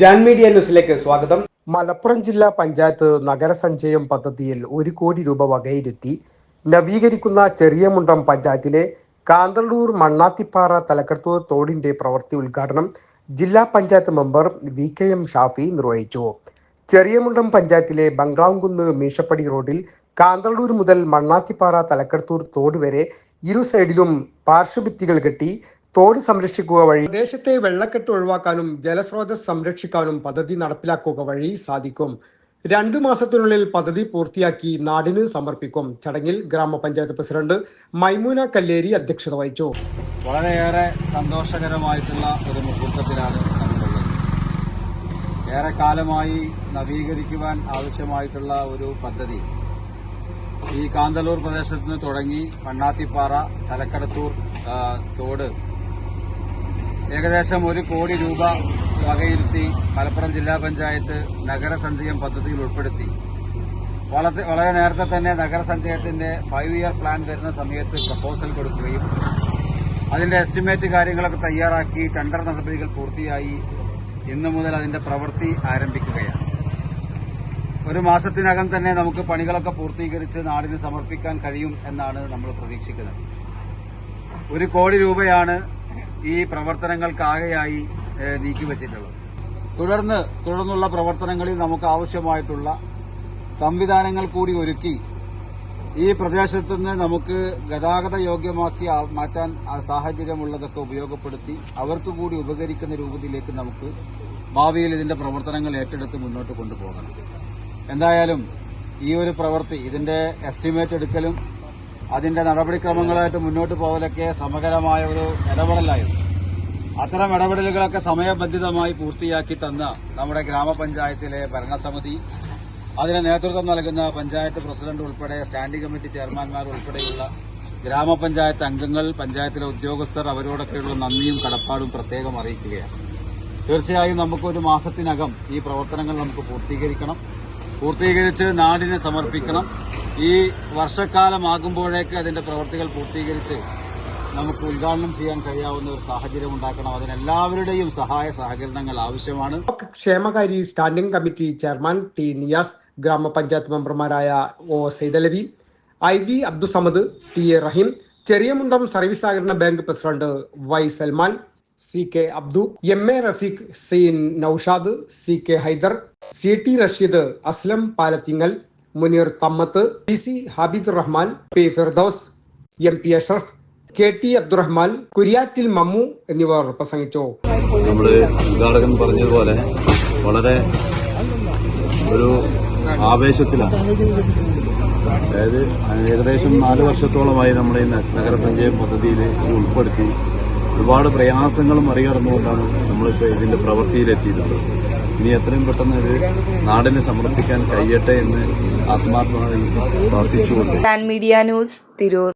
Jan media ന്യൂസിലേക്ക് സ്വാഗതം. മലപ്പുറം ജില്ലാ പഞ്ചായത്ത് നഗരസഞ്ചയം പദ്ധതിയിൽ 1 കോടി രൂപ വകയിരുത്തി നവീകരിക്കുന്ന ചെറിയമുണ്ടം പഞ്ചായത്തിലെ കാന്തളൂർ മണ്ണാത്തിപ്പാറ തലക്കടത്തൂർ തോടിന്റെ പ്രവൃത്തി ഉദ്ഘാടനം ജില്ലാ പഞ്ചായത്ത് മെമ്പർ VKM ഷാഫി നിർവഹിച്ചു. ചെറിയമുണ്ടം പഞ്ചായത്തിലെ ബംഗ്ലാവുംകുന്ന് മീശപ്പടി റോഡിൽ കാന്തളൂർ മുതൽ മണ്ണാത്തിപ്പാറ തലക്കടത്തൂർ തോട് വരെ ഇരു സൈഡിലും പാർശ്വഭിത്തികൾ കെട്ടി തോട് സംരക്ഷിക്കുക വഴി പ്രദേശത്തെ വെള്ളക്കെട്ട് ഒഴിവാക്കാനും ജലസ്രോതസ് സംരക്ഷിക്കാനും പദ്ധതി നടപ്പിലാക്കുക വഴി സാധിക്കും. 2 മാസത്തിനുള്ളിൽ പദ്ധതി പൂർത്തിയാക്കി നാടിന് സമർപ്പിക്കും. ചടങ്ങിൽ ഗ്രാമപഞ്ചായത്ത് പ്രസിഡന്റ് മൈമൂന കല്ലേരി അധ്യക്ഷത വഹിച്ചു. വളരെയേറെ സന്തോഷകരമായിട്ടുള്ള ഒരു മുഹൂർത്തത്തിലാണ് നമ്മളുള്ളത്. ഏറെക്കാലമായി നവീകരിക്കുവാൻ ആവശ്യമായിട്ടുള്ള ഒരു പദ്ധതി ഈ കാന്തളൂർ പ്രദേശത്ത് നിന്ന് തുടങ്ങി മണ്ണാത്തിപ്പാറ തലക്കടത്തൂർ തോട് ഏകദേശം 1 കോടി രൂപ വകയിരുത്തി മലപ്പുറം ജില്ലാ പഞ്ചായത്ത് നഗരസഞ്ചയം പദ്ധതിയിൽ ഉൾപ്പെടുത്തി. വളരെ നേരത്തെ തന്നെ നഗരസഞ്ചയത്തിന്റെ 5-year പ്ലാൻ വരുന്ന സമയത്ത് പ്രപ്പോസൽ കൊടുക്കുകയും അതിന്റെ എസ്റ്റിമേറ്റ് കാര്യങ്ങളൊക്കെ തയ്യാറാക്കി ടെൻഡർ നടപടികൾ പൂർത്തിയായി ഇന്നു മുതൽ അതിന്റെ പ്രവൃത്തി ആരംഭിക്കുകയാണ്. 1 മാസത്തിനകം തന്നെ നമുക്ക് പണികളൊക്കെ പൂർത്തീകരിച്ച് നാടിന് സമർപ്പിക്കാൻ കഴിയും എന്നാണ് നമ്മൾ പ്രതീക്ഷിക്കുന്നത്. 1 കോടി രൂപയാണ് ഈ പ്രവർത്തനങ്ങൾക്കാകെയായി നീക്കിവച്ചിട്ടുള്ളത്. തുടർന്നുള്ള പ്രവർത്തനങ്ങളിൽ നമുക്ക് ആവശ്യമായിട്ടുള്ള സംവിധാനങ്ങൾ കൂടി ഒരുക്കി ഈ പ്രദേശത്ത് നിന്ന് നമുക്ക് ഗതാഗത യോഗ്യമാക്കി മാറ്റാൻ സാഹചര്യമുള്ളതൊക്കെ ഉപയോഗപ്പെടുത്തി അവർക്ക് കൂടി ഉപകരിക്കുന്ന രൂപത്തിലേക്ക് നമുക്ക് ഭാവിയിൽ ഇതിന്റെ പ്രവർത്തനങ്ങൾ ഏറ്റെടുത്ത് മുന്നോട്ട് കൊണ്ടുപോകണം. എന്തായാലും ഈ ഒരു പ്രവൃത്തി ഇതിന്റെ എസ്റ്റിമേറ്റ് എടുക്കലും അതിന്റെ നടപടിക്രമങ്ങളായിട്ട് മുന്നോട്ട് പോകലൊക്കെ സമഗ്രമായ ഒരു ഇടപെടലായിരുന്നു. അത്തരം ഇടപെടലുകളൊക്കെ സമയബന്ധിതമായി പൂർത്തിയാക്കി തന്ന നമ്മുടെ ഗ്രാമപഞ്ചായത്തിലെ ഭരണസമിതി, അതിന് നേതൃത്വം നൽകുന്ന പഞ്ചായത്ത് പ്രസിഡന്റ് ഉൾപ്പെടെ സ്റ്റാൻഡിംഗ് കമ്മിറ്റി ചെയർമാൻമാർ ഉൾപ്പെടെയുള്ള ഗ്രാമപഞ്ചായത്ത് അംഗങ്ങൾ, പഞ്ചായത്തിലെ ഉദ്യോഗസ്ഥർ, അവരോടൊക്കെയുള്ള നന്ദിയും കടപ്പാടും പ്രത്യേകം അറിയിക്കുകയാണ്. തീർച്ചയായും നമുക്ക് 1 മാസത്തിനകം ഈ പ്രവർത്തനങ്ങൾ നമുക്ക് പൂർത്തീകരിച്ച് നാടിന് സമർപ്പിക്കണം. ഈ വർഷക്കാലമാകുമ്പോഴേക്ക് അതിന്റെ പ്രവർത്തികൾ പൂർത്തീകരിച്ച് നമുക്ക് ഉദ്ഘാടനം ചെയ്യാൻ കഴിയാവുന്ന ഒരു സാഹചര്യം ഉണ്ടാക്കണം. അതിനെല്ലാവരുടെയും സഹായ സഹകരണങ്ങൾ ആവശ്യമാണ്. ക്ഷേമകാരി standing committee chairman T Niyas, ഗ്രാമപഞ്ചായത്ത് മെമ്പർമാരായ O Saidalavi, IV Abdussamad, TA Raheem, Cheriyamundam service സഹകരണ bank president Y Salman, CK Abdu, MA Rafeeq, Seen Noushad, CK Haidar, CT Rasheed, Aslam Palathingal, Muneer Thammath, PC Habid Rahman, P Firdous, MP Ashraf, KT Abdurahman, Kuryattil Mammu എന്നിവർ പ്രസംഗിച്ചു. നമ്മുടെ ഉദ്ഘാടകൻ പറഞ്ഞതുപോലെ വളരെ ഒരു ആവേശത്തിലാണ്. അതായത് ഏകദേശം 4 വർഷത്തോളമായി നമ്മൾ ഈ നഗരസഞ്ചയം പദ്ധതിയിൽ ഉൾപ്പെടുത്തി ഒരുപാട് പ്രയാസങ്ങളും മറികടന്നുകൊണ്ടാണ് നമ്മളിപ്പോൾ ഇതിന്റെ പ്രവൃത്തിയിലെത്തിയിട്ടുള്ളത്. ഇനി എത്രയും പെട്ടെന്ന് ഇത് നാടിന് സമർപ്പിക്കാൻ കഴിയട്ടെ എന്ന് ആത്മാർത്ഥമായി പ്രാർത്ഥിച്ചുകൊണ്ട് ജാൻ മീഡിയ ന്യൂസ്, തിരൂർ.